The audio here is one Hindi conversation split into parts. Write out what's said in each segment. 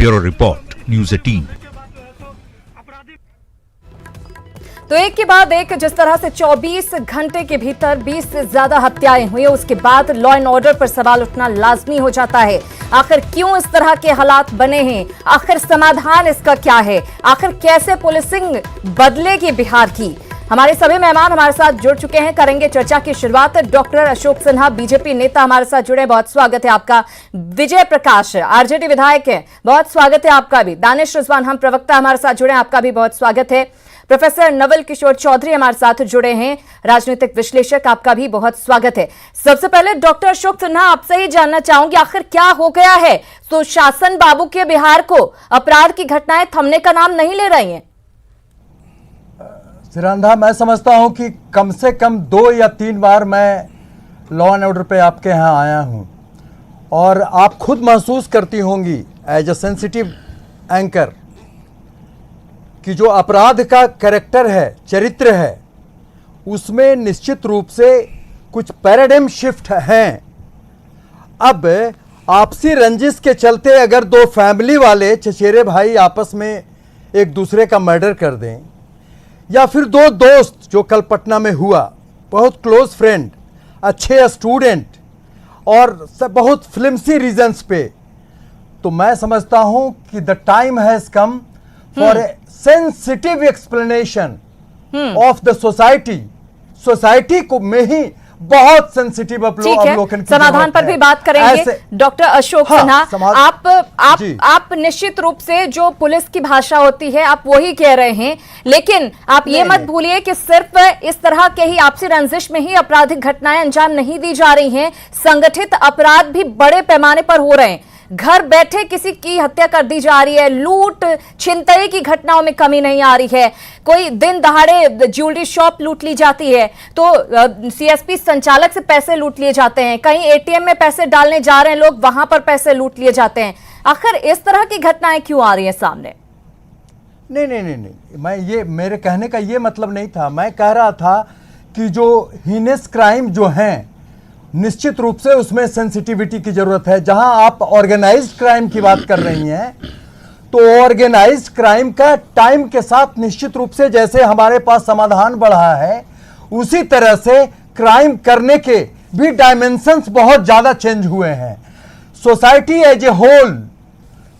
Bureau report news 18। तो एक के बाद एक जिस तरह से 24 घंटे के भीतर 20 से ज्यादा हत्याएं हुई, उसके बाद लॉ एंड ऑर्डर पर सवाल उठना लाजमी हो जाता है। आखिर क्यों इस तरह के हालात बने हैं? आखिर समाधान इसका क्या है? आखिर कैसे पुलिसिंग बदलेगी बिहार की? हमारे सभी मेहमान हमारे साथ जुड़ चुके हैं, करेंगे चर्चा की शुरुआत। डॉक्टर अशोक सिन्हा, बीजेपी नेता, हमारे साथ जुड़े, बहुत स्वागत है आपका। विजय प्रकाश, आरजेडी विधायक है, बहुत स्वागत है आपका भी। दानिश रिजवान, हम प्रवक्ता, हमारे साथ जुड़े, आपका भी बहुत स्वागत है। प्रोफेसर नवल किशोर चौधरी हमारे साथ जुड़े हैं, राजनीतिक विश्लेषक, आपका भी बहुत स्वागत है। सबसे पहले डॉक्टर अशोक सिन्हा, आपसे ही जानना चाहूंगी, आखिर क्या हो गया है तो शासन बाबू के बिहार को अपराध की घटनाएं थमने का नाम नहीं ले रही हैं? सिरांधा, मैं समझता हूं कि कम से कम 2 या 3 बार मैं लॉ एंड ऑर्डर पे आपके यहाँ आया हूं और आप खुद महसूस करती होंगी एज अ सेंसिटिव एंकर कि जो अपराध का कैरेक्टर है, चरित्र है, उसमें निश्चित रूप से कुछ पैराडाइम शिफ्ट हैं। अब आपसी रंजिश के चलते अगर 2 फैमिली वाले चचेरे भाई आपस में एक दूसरे का मर्डर कर दें, या फिर 2 दोस्त जो कल पटना में हुआ, बहुत क्लोज फ्रेंड, अच्छे स्टूडेंट, और बहुत फ्लिम्सी रीजंस पे, तो मैं समझता हूं कि the time has come for a sensitive explanation of the society को में ही बहुत सेंसिटिव अवलोकन, समाधान पर भी बात करेंगे। डॉक्टर अशोक सिन्हा, आप निश्चित रूप से जो पुलिस की भाषा होती है आप वही कह रहे हैं, लेकिन आप ये मत भूलिए कि सिर्फ इस तरह के ही आपसी रंजिश में ही आपराधिक घटनाएं अंजाम नहीं दी जा रही हैं, संगठित अपराध भी बड़े पैमाने पर हो रहे हैं। घर बैठे किसी की हत्या कर दी जा रही है, लूट छिनतई की घटनाओं में कमी नहीं आ रही है, कोई दिन दहाड़े ज्वेलरी शॉप लूट ली जाती है, तो सीएसपी संचालक से पैसे लूट लिए जाते हैं, कहीं एटीएम में पैसे डालने जा रहे हैं लोग, वहां पर पैसे लूट लिए जाते हैं। आखिर इस तरह की घटनाएं क्यों आ रही हैं सामने? नहीं, मेरे कहने का ये मतलब नहीं था। मैं कह रहा था कि जो हीनेस क्राइम जो हैं, निश्चित रूप से उसमें सेंसिटिविटी की जरूरत है। जहां आप ऑर्गेनाइज्ड क्राइम की बात कर रही हैं, तो ऑर्गेनाइज्ड क्राइम का टाइम के साथ निश्चित रूप से जैसे हमारे पास समाधान बढ़ा है, उसी तरह से क्राइम करने के भी डायमेंशंस बहुत ज्यादा चेंज हुए हैं। Society as a whole,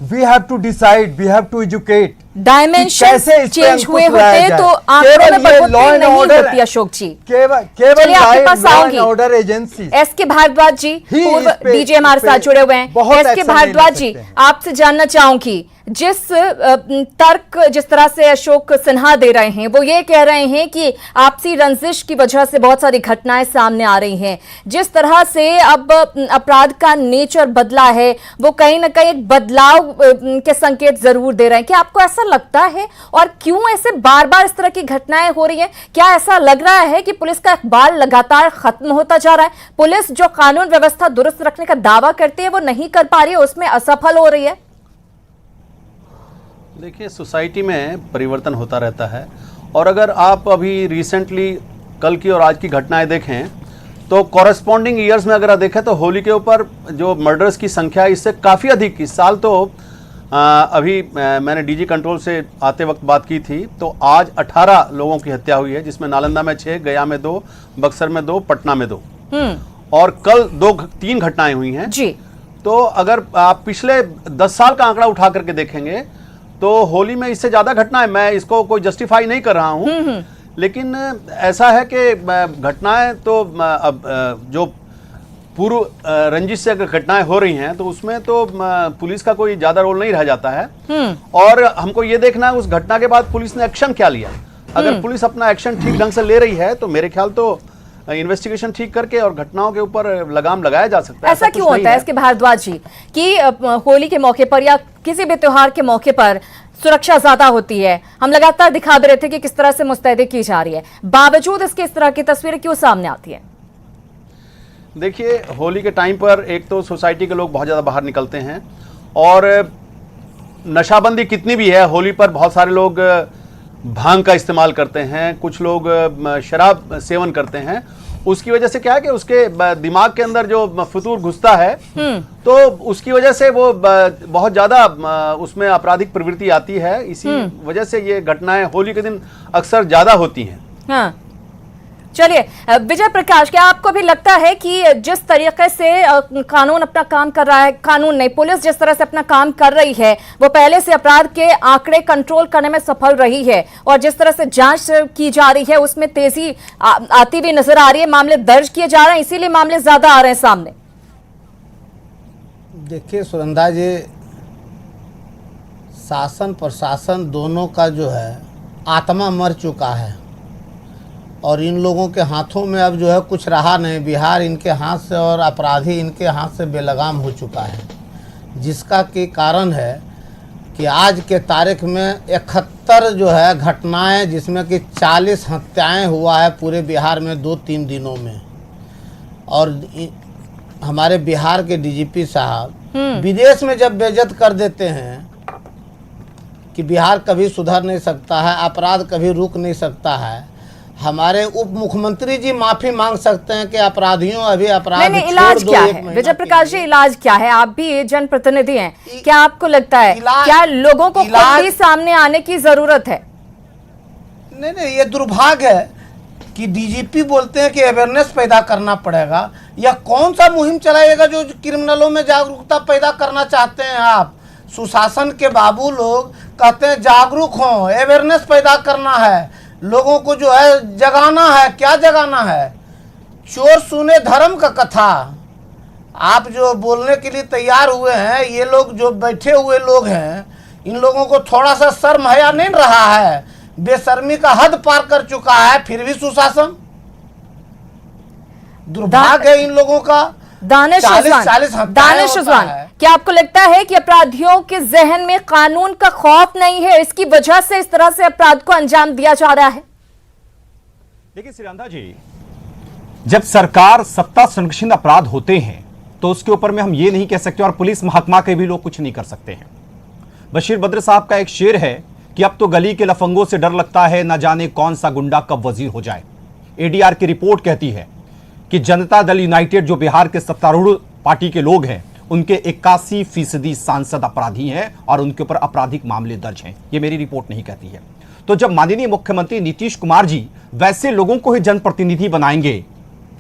we have to decide, we have to educate. Dimension change हुए होते तो आंकड़ों में बढ़ोतरी नहीं होती। अशोक जी, केवल आपके पास आऊंगी। ऑर्डर एजेंसी एसके भारद्वाज जी, पूर्व डीजी हमारे साथ जुड़े हुए हैं। एसके भारद्वाज जी, आपसे जानना चाहूंगी, जिस तर्क जिस तरह से अशोक सिन्हा दे रहे हैं, वो ये कह रहे हैं कि आपसी रंजिश की वजह से बहुत सारी घटनाएं सामने आ रही हैं। जिस तरह से अब अपराध का नेचर बदला है, वो कहीं ना कहीं एक बदलाव के संकेत जरूर दे रहे हैं। क्या आपको ऐसा लगता है? और क्यों ऐसे बार बार इस तरह की घटनाएं हो रही हैं? क्या ऐसा लग रहा है कि पुलिस का इकबाल लगातार खत्म होता जा रहा है? पुलिस जो कानून व्यवस्था दुरुस्त रखने का दावा करती है वो नहीं कर पा रही है, उसमें असफल हो रही है? देखिए, सोसाइटी में परिवर्तन होता रहता है, और अगर आप अभी रिसेंटली कल की और आज की घटनाएं देखें तो कॉरेस्पॉन्डिंग ईयर्स में अगर देखें तो होली के ऊपर जो मर्डर्स की संख्या इससे काफ़ी अधिक। इस साल तो अभी मैंने डीजी कंट्रोल से आते वक्त बात की थी, तो आज 18 लोगों की हत्या हुई है, जिसमें नालंदा में 6, गया में 2, बक्सर में 2, पटना में 2, और कल 3 घटनाएं हुई हैं जी। तो अगर आप पिछले 10 साल का आंकड़ा उठा करके देखेंगे तो होली में इससे ज्यादा घटनाएं, मैं इसको कोई जस्टिफाई नहीं कर रहा हूं, लेकिन ऐसा है कि घटनाएं तो अब जो पूर्व रंजिश से अगर घटनाएं हो रही हैं तो उसमें तो पुलिस का कोई ज्यादा रोल नहीं रह जाता है, और हमको ये देखना है उस घटना के बाद पुलिस ने एक्शन क्या लिया। अगर पुलिस अपना एक्शन ठीक ढंग से ले रही है तो मेरे ख्याल तो इन्वेस्टिगेशन ठीक करके और घटनाओं के ऊपर लगाम लगाया जा सकता है। ऐसा क्यों होता है इसके भारद्वाज जी कि होली के मौके पर या किसी भी त्योहार के मौके पर सुरक्षा ज्यादा होती है? हम लगातार दिखा दे रहे थे कि किस तरह से मुस्तैदी की जा रही है, बावजूद इसके इस तरह की तस्वीरें क्यों सामने आती है? देखिए, होली के टाइम पर एक तो सोसाइटी के लोग बहुत ज़्यादा बाहर निकलते हैं, और नशाबंदी कितनी भी है, होली पर बहुत सारे लोग भांग का इस्तेमाल करते हैं, कुछ लोग शराब सेवन करते हैं, उसकी वजह से क्या है कि उसके दिमाग के अंदर जो फतूर घुसता है, तो उसकी वजह से वो बहुत ज्यादा उसमें आपराधिक प्रवृत्ति आती है। इसी वजह से ये घटनाएं होली के दिन अक्सर ज्यादा होती हैं। हाँ, चलिए विजय प्रकाश, क्या आपको भी लगता है कि जिस तरीके से कानून अपना काम कर रहा है, कानून नहीं पुलिस जिस तरह से अपना काम कर रही है, वो पहले से अपराध के आंकड़े कंट्रोल करने में सफल रही है, और जिस तरह से जांच की जा रही है उसमें तेजी आती हुई नजर आ रही है, मामले दर्ज किए जा रहे हैं, इसीलिए मामले ज्यादा आ रहे हैं सामने? देखिए सुनंदा जी, शासन प्रशासन दोनों का जो है आत्मा मर चुका है और इन लोगों के हाथों में अब जो है कुछ रहा नहीं। बिहार इनके हाथ से और अपराधी इनके हाथ से बेलगाम हो चुका है, जिसका कि कारण है कि आज के तारीख में 71 जो है घटनाएं, जिसमें कि 40 हत्याएं हुआ है पूरे बिहार में 2-3 दिनों में। और हमारे बिहार के डीजीपी साहब विदेश में जब बेइज्जत कर देते हैं कि बिहार कभी सुधर नहीं सकता है, अपराध कभी रुक नहीं सकता है, हमारे उप मुख्यमंत्री जी माफी मांग सकते हैं कि अपराधियों अभी अपराध नहीं, इलाज क्या है विजय प्रकाश जी? इलाज क्या है? आप भी जनप्रतिनिधि हैं, क्या आपको लगता है क्या लोगों को खुद भी सामने आने की जरूरत है? नहीं, ये दुर्भाग्य है कि डीजीपी बोलते हैं कि अवेयरनेस पैदा करना पड़ेगा। या कौन सा मुहिम चलाएगा जो क्रिमिनलों में जागरूकता पैदा करना चाहते हैं आप? सुशासन के बाबू लोग कहते हैं जागरूक हों, अवेयरनेस पैदा करना है, लोगों को जो है जगाना है। क्या जगाना है? चोर सुने धर्म का कथा। आप जो बोलने के लिए तैयार हुए हैं, ये लोग जो बैठे हुए लोग हैं, इन लोगों को थोड़ा सा शर्म हया नहीं रहा है? बेशर्मी का हद पार कर चुका है, फिर भी सुशासन। दुर्भाग्य है इन लोगों का। दानिश रिजवान, क्या आपको लगता है कि अपराधियों के जहन में कानून का खौफ नहीं है, इसकी वजह से इस तरह से अपराध को अंजाम दिया जा रहा है? देखिए सिरांदा जी, जब सरकार सत्ता संरक्षित अपराध होते हैं तो उसके ऊपर में हम ये नहीं कह सकते, और पुलिस महकमा के भी लोग कुछ नहीं कर सकते हैं। बशीर बद्र साहब का एक शेर है कि अब तो गली के लफंगों से डर लगता है, न जाने कौन सा गुंडा कब वजीर हो जाए। एडीआर की रिपोर्ट कहती है कि जनता दल यूनाइटेड जो बिहार के सत्तारूढ़ पार्टी के लोग हैं, उनके 81% सांसद अपराधी हैं और उनके ऊपर आपराधिक मामले दर्ज हैं। ये मेरी रिपोर्ट नहीं कहती है। तो जब माननीय मुख्यमंत्री नीतीश कुमार जी वैसे लोगों को ही जनप्रतिनिधि बनाएंगे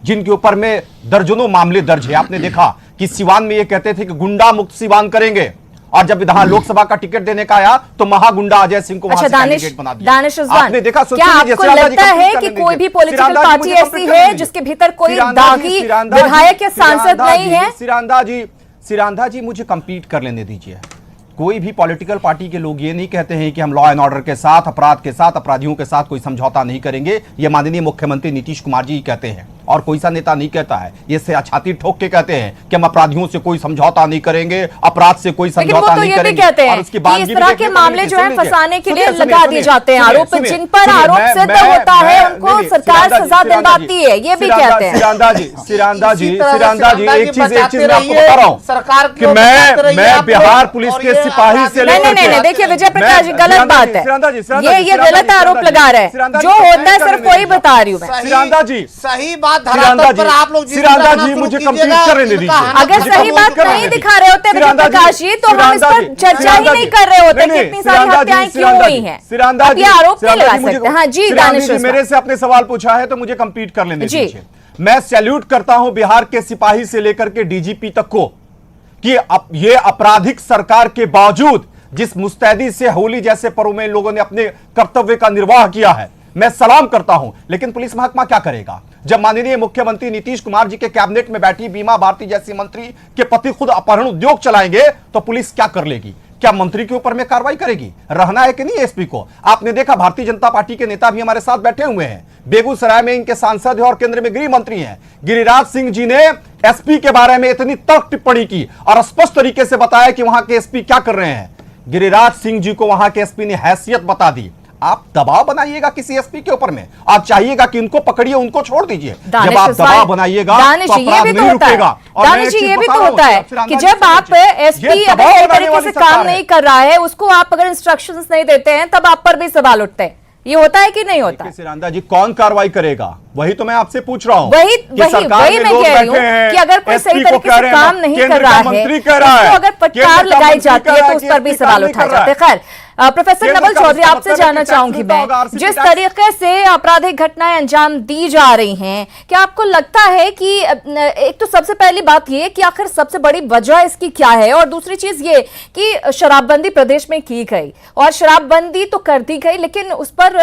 जिनके ऊपर में दर्जनों मामले दर्ज है, आपने देखा कि सिवान में ये कहते थे कि गुंडा मुक्त सिवान करेंगे, और जब विधान लोकसभा का टिकट देने का आया तो महागुंडा अजय सिंह को वहां से कैंडिडेट बना दिया। आपने देखा, क्या आपको लगता है कि कोई भी पॉलिटिकल पार्टी ऐसी है जिसके भीतर कोई दागी विधायक या सांसद नहीं है? सिरांधा जी मुझे कंप्लीट कर लेने दीजिए। कोई भी पॉलिटिकल पार्टी के लोग ये नहीं कहते हैं कि हम लॉ एंड ऑर्डर के साथ, अपराध के साथ, अपराधियों के साथ कोई समझौता नहीं करेंगे। ये माननीय मुख्यमंत्री नीतीश कुमार जी कहते हैं और कोई सा नेता नहीं कहता है। ये से छाती ठोक के कहते हैं कि हम अपराधियों से कोई समझौता नहीं करेंगे, अपराध से कोई समझौता नहीं करेंगे। और उसकी बात, इस तरह के मामले जो है फंसाने के लिए लगा दिए जाते हैं आरोप, जिन पर आरोप सिद्ध होता है उनको सरकार सजा दिलवाती है, ये भी कहते हैं। सिरांधा जी एक चीज मैं आपको बता रहा हूँ कि मैं बिहार पुलिस के सिपाही से नहीं, देखिए विजय प्रकाश जी, गलत बात है, ये गलत आरोप लगा रहे हैं। जो होता है सिर्फ वही बता रही हूँ मैं। सिरांधा जी, सही बात धरातल पर आप लोग सिरांधा जी मुझे कंप्लीट करने दीजिए। अगर सही बात नहीं दिखा रहे होते विजय प्रकाश जी तो हम इस पर चर्चा ही नहीं कर रहे होते कि इतनी सारी हत्याएं क्यों हुई हैं। सिरांधा जी, आरोप नहीं लगा सकते। हाँ जी, दानिश मेरे से आपने सवाल पूछा है तो मुझे कंप्लीट कर लेने दीजिए। मैं सैल्यूट करता हूं बिहार के सिपाही से लेकर के डीजीपी तक को कि ये आपराधिक सरकार के बावजूद जिस मुस्तैदी से होली जैसे पर्व में लोगों ने अपने कर्तव्य का निर्वाह किया है, मैं सलाम करता हूं। लेकिन पुलिस महकमा क्या करेगा? जब माननीय मुख्यमंत्री नीतीश कुमार जी के कैबिनेट में बैठी बीमा भारती जैसी मंत्री के पति खुद अपहरण उद्योग चलाएंगे तो पुलिस क्या कर लेगी? क्या मंत्री के ऊपर में कार्रवाई करेगी? रहना है कि नहीं एसपी को? आपने देखा भारतीय जनता पार्टी के नेता भी हमारे साथ बैठे हुए हैं। बेगूसराय में इनके सांसद है और केंद्र में गृह मंत्री हैं। गिरिराज सिंह जी ने एसपी के बारे में इतनी तर्क टिप्पणी की और स्पष्ट तरीके से बताया कि वहां के एसपी क्या कर रहे हैं। गिरिराज सिंह जी को वहां के एसपी ने हैसियत बता दी। आप दबाव बनाइएगा किसी एसपी के ऊपर में, आप चाहिएगा कि इनको पकड़िए, उनको छोड़ दीजिए। जब आप दबाव बनाइएगा तो अपराध नहीं रुकेगा। दानिश ये भी तो होता है कि जब आप एसपी अगर सही तरीके से काम नहीं कर रहा है, उसको आप अगर इंस्ट्रक्शंस नहीं देते हैं, तब आप पर भी सवाल उठते हैं। ये होता है कि नहीं होता? देखिए सिरांदा जी, कौन कार्रवाई करेगा वही तो मैं आपसे पूछ रहा हूं। वही मैं कह रही हूँ कि अगर कोई सही तरीके से काम नहीं कर रहा है, तो अगर फटकार लगाई जाती है तो उस पर भी सवाल उठाए जाते हैं। खैर, प्रोफेसर नवल चौधरी, आपसे जानना चाहूंगी मैं, जिस तरीके से आपराधिक घटनाएं अंजाम दी जा रही हैं, क्या आपको लगता है कि एक तो सबसे पहली बात ये कि आखिर सबसे बड़ी वजह इसकी क्या है, और दूसरी चीज ये कि शराबबंदी प्रदेश में की गई और शराबबंदी तो कर दी गई, लेकिन उस पर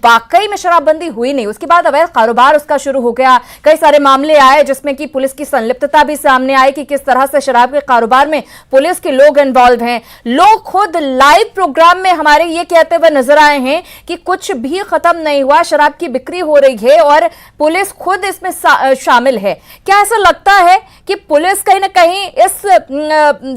वाकई में शराबबंदी हुई नहीं, उसके बाद अवैध कारोबार उसका शुरू हो गया, कई सारे मामले आए जिसमें कि पुलिस की संलिप्तता भी सामने आई कि किस तरह से शराब के कारोबार में पुलिस के लोग इन्वॉल्व हैं। लोग खुद लाइव प्रोग्राम में हमारे ये कहते हुए नजर आए हैं कि कुछ भी खत्म नहीं हुआ, शराब की बिक्री हो रही है और पुलिस खुद इसमें शामिल है। क्या ऐसा लगता है कि पुलिस कहीं ना कहीं इस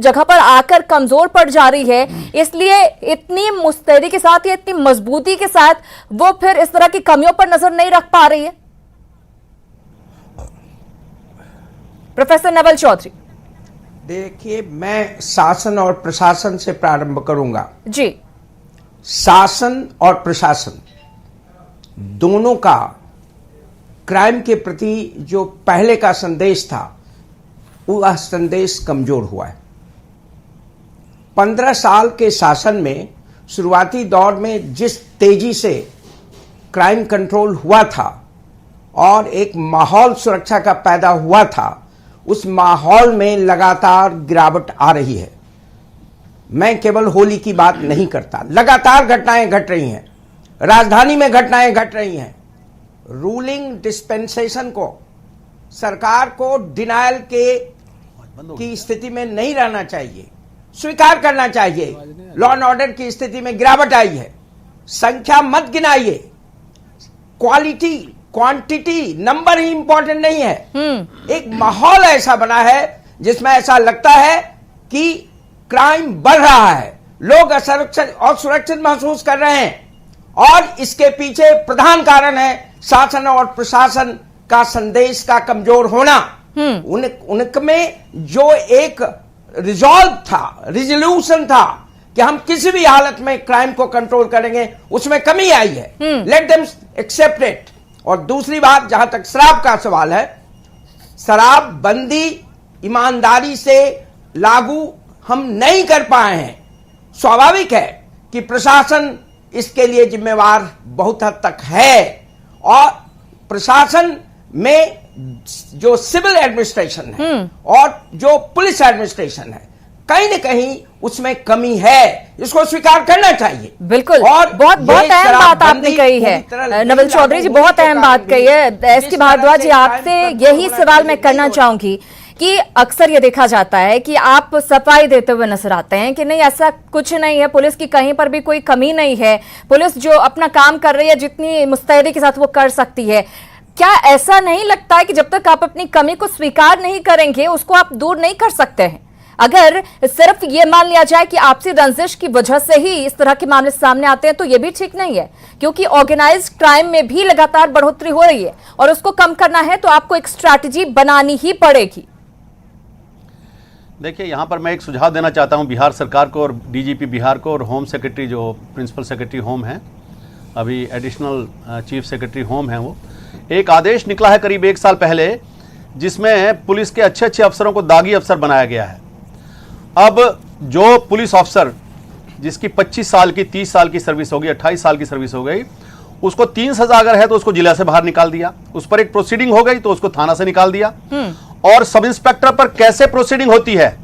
जगह पर आकर कमजोर पड़ जा रही है, इसलिए इतनी मुस्तैदी के साथ या इतनी मजबूती के साथ वो फिर इस तरह की कमियों पर नजर नहीं रख पा रही है? प्रोफेसर नवल चौधरी। देखिए, मैं शासन और प्रशासन से प्रारंभ करूंगा जी। शासन और प्रशासन दोनों का क्राइम के प्रति जो पहले का संदेश था, वह संदेश कमजोर हुआ है। 15 साल के शासन में शुरुआती दौर में जिस तेजी से क्राइम कंट्रोल हुआ था और एक माहौल सुरक्षा का पैदा हुआ था, उस माहौल में लगातार गिरावट आ रही है। मैं केवल होली की बात नहीं करता, लगातार घटनाएं घट रही हैं, राजधानी में घटनाएं घट रही हैं। रूलिंग डिस्पेंसेशन को, सरकार को डिनायल की स्थिति में नहीं रहना चाहिए, स्वीकार करना चाहिए लॉ एंड ऑर्डर की स्थिति में गिरावट आई है। संख्या मत गिनाइए, क्वालिटी क्वांटिटी नंबर ही इंपॉर्टेंट नहीं है। एक माहौल ऐसा बना है जिसमें ऐसा लगता है कि क्राइम बढ़ रहा है, लोग असुरक्षित महसूस कर रहे हैं, और इसके पीछे प्रधान कारण है शासन और प्रशासन का संदेश का कमजोर होना। उनमें जो एक रिजॉल्व था, रिजोल्यूशन था कि हम किसी भी हालत में क्राइम को कंट्रोल करेंगे, उसमें कमी आई है। Let them accept it. और दूसरी बात, जहां तक शराब का सवाल है, शराब बंदी ईमानदारी से लागू हम नहीं कर पाए हैं। स्वाभाविक है कि प्रशासन इसके लिए जिम्मेवार बहुत हद तक है, और प्रशासन में जो सिविल एडमिनिस्ट्रेशन है और जो पुलिस एडमिनिस्ट्रेशन है, कहीं न कहीं उसमें कमी है, इसको स्वीकार करना चाहिए। बिल्कुल, और बहुत अहम बात आपने कही है नवल चौधरी जी, बहुत अहम बात कही है। एसके भारद्वाज जी, आपसे यही सवाल मैं करना चाहूंगी कि अक्सर ये देखा जाता है कि आप सफाई देते हुए नजर आते हैं कि नहीं, ऐसा कुछ नहीं है, पुलिस की कहीं पर भी कोई कमी नहीं है, पुलिस जो अपना काम कर रही है जितनी मुस्तैदी के साथ वो कर सकती है। क्या ऐसा नहीं लगता है कि जब तक आप अपनी कमी को स्वीकार नहीं करेंगे, उसको आप दूर नहीं कर सकते हैं? अगर सिर्फ ये मान लिया जाए कि आपसी रंजिश की वजह से ही इस तरह के मामले सामने आते हैं, तो ये भी ठीक नहीं है, क्योंकि ऑर्गेनाइज्ड क्राइम में भी लगातार बढ़ोतरी हो रही है और उसको कम करना है तो आपको एक स्ट्रैटेजी बनानी ही पड़ेगी। देखिए, यहाँ पर मैं एक सुझाव देना चाहता हूँ बिहार सरकार को और डीजीपी बिहार को और होम सेक्रेटरी, जो प्रिंसिपल सेक्रेटरी होम है, अभी एडिशनल चीफ सेक्रेटरी होम है, वो एक आदेश निकला है करीब 1 साल पहले, जिसमें पुलिस के अच्छे अच्छे अफसरों को दागी अफसर बनाया गया है। अब जो पुलिस ऑफिसर जिसकी 25 साल की, 30 साल की सर्विस हो गई, 28 साल की सर्विस हो गई, उसको 3 सजा अगर है तो उसको जिला से बाहर निकाल दिया, उस पर एक प्रोसीडिंग हो गई तो उसको थाना से निकाल दिया। और सब इंस्पेक्टर पर कैसे प्रोसीडिंग होती है,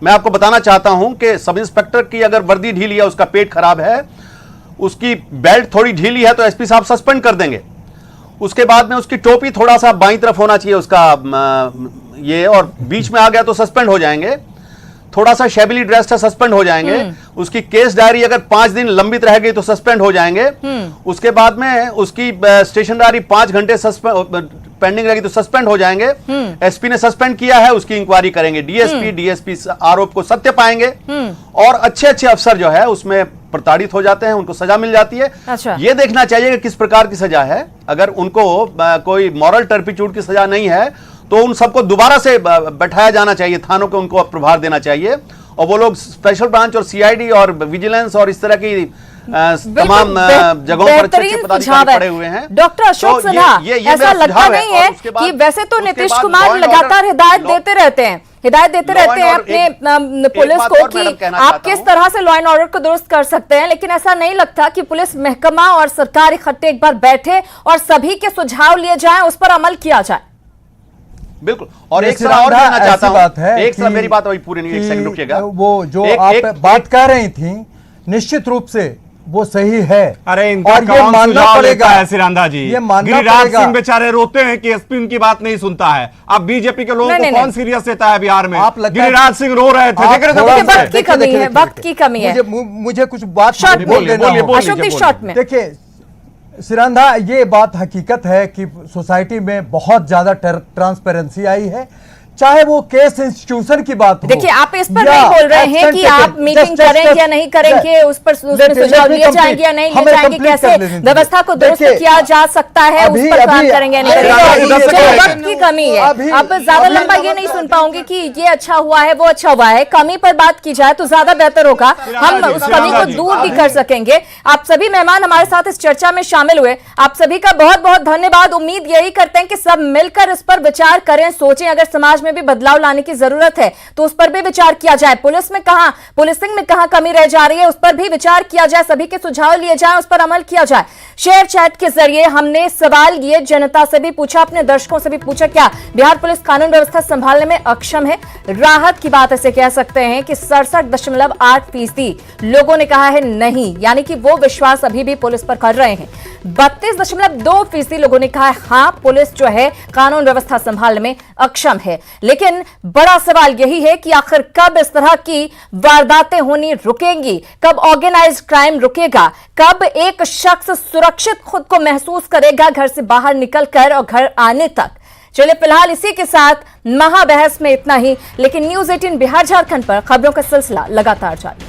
मैं आपको बताना चाहता हूं कि सब इंस्पेक्टर की अगर वर्दी ढीली है, उसका पेट खराब है, उसकी बेल्ट थोड़ी ढीली है, तो एसपी साहब सस्पेंड कर देंगे। उसके बाद में उसकी टोपी थोड़ा सा बाईं तरफ होना चाहिए उसका ये, और बीच में आ गया तो सस्पेंड हो जाएंगे। थोड़ा सा शेबिली ड्रेस है, सस्पेंड हो जाएंगे। उसकी केस डायरी अगर 5 दिन लंबित रह गई तो सस्पेंड हो जाएंगे। उसके बाद में उसकी स्टेशन डायरी 5 घंटे पेंडिंग रहेगी तो सस्पेंड हो जाएंगे। एसपी ने सस्पेंड किया है, उसकी इंक्वायरी करेंगे डीएसपी आरोप को सत्य पाएंगे, और अच्छे अच्छे अफसर जो है उसमें प्रताड़ित हो जाते हैं, उनको सजा मिल जाती है। अच्छा। ये देखना चाहिए कि किस प्रकार की सजा है। अगर उनको कोई मॉरल टर्पिट्यूड की सजा नहीं है तो उन सबको दोबारा से बैठाया जाना चाहिए, थानों को उनको प्रभार देना चाहिए, और वो लोग स्पेशल ब्रांच और सीआईडी और विजिलेंस और इस तरह की तमाम जगहों पर अच्छे पदाधिकारी पड़े हुए हैं। डॉक्टर अशोक सिन्हा, ऐसा लगता नहीं है कि वैसे तो नीतीश कुमार लगातार हिदायत देते रहते हैं अपने पुलिस को कि आप किस तरह से लॉ एंड ऑर्डर को दुरुस्त कर सकते हैं, लेकिन ऐसा नहीं लगता कि पुलिस महकमा और सरकार इकट्ठे एक बार बैठे और सभी के सुझाव लिए जाएं, उस पर अमल किया जाए। बिल्कुल। और एक सलाह और कहना चाहता हूं, एक सलाह, मेरी बात अभी पूरी नहीं, एक सेकंड रुकिएगा। वो जो आप बात कर रही थी निश्चित रूप से वो सही है। अरे इनका और ये मानना पड़ेगा है सिरांधा जी, ये मानना गिरिराज पड़ेगा। सिंह बेचारे रोते हैं कि एसपी उनकी बात नहीं सुनता है। अब बीजेपी के लोगों को कौन सीरियस लेता है बिहार में? गिरिराज सिंह रो रहे थे, देख रहे थे। वक्त की कमी है, वक्त की कमी है। मुझे कुछ बात शॉर्ट में अशोक जी, शॉर्ट में देखिए सिरांधा, ये बात हकीकत है कि सोसाइटी में बहुत ज्यादा ट्रांसपेरेंसी आई है, चाहे वो केस इंस्टीट्यूशन की बात हो। देखिए आप इस पर नहीं बोल रहे हैं कि आप मीटिंग करेंगे या नहीं करेंगे, उस पर सुझाव लिए जाएंगे या नहीं लिए जाएंगे, कैसे व्यवस्था को दुरुस्त किया जा सकता है, उस पर काम करेंगे या नहीं करेंगे। वक्त की कमी है, अब ज्यादा लंबा ये नहीं सुन पाऊंगी कि ये अच्छा हुआ है वो अच्छा हुआ है। कमी पर बात की जाए तो ज्यादा बेहतर होगा, हम उस कमी को दूर भी कर सकेंगे। आप सभी मेहमान हमारे साथ इस चर्चा में शामिल हुए, आप सभी का बहुत बहुत धन्यवाद। उम्मीद यही करते हैं कि सब मिलकर इस पर विचार करें, सोचें, अगर समाज में भी बदलाव लाने की जरूरत है तो उस पर भी विचार किया जाए। पुलिसिंग में कहां कमी रह जा रही है उस पर भी विचार किया जाए, सभी के सुझाव लिए जाए, उस पर अमल किया जाए। शेयर चैट के जरिए हमने सवाल ये जनता से भी पूछा, अपने दर्शकों से भी पूछा, क्या बिहार पुलिस कानून व्यवस्था संभालने में अक्षम है? राहत की बात ऐसे कह सकते हैं कि 67.8% लोगों ने कहा है नहीं, यानी कि वो विश्वास अभी भी पुलिस पर कर रहे हैं। 32.2% लोगों ने कहा है हां, पुलिस जो है कानून व्यवस्था संभालने में अक्षम है। लेकिन बड़ा सवाल यही है कि आखिर कब इस तरह की वारदातें होनी रुकेंगी, कब ऑर्गेनाइज्ड क्राइम रुकेगा, कब एक शख्स सुरक्षित खुद को महसूस करेगा घर से बाहर निकलकर और घर आने तक। चलिए फिलहाल इसी के साथ महाबहस में इतना ही, लेकिन न्यूज़ 18 बिहार झारखंड पर खबरों का सिलसिला लगातार जारी।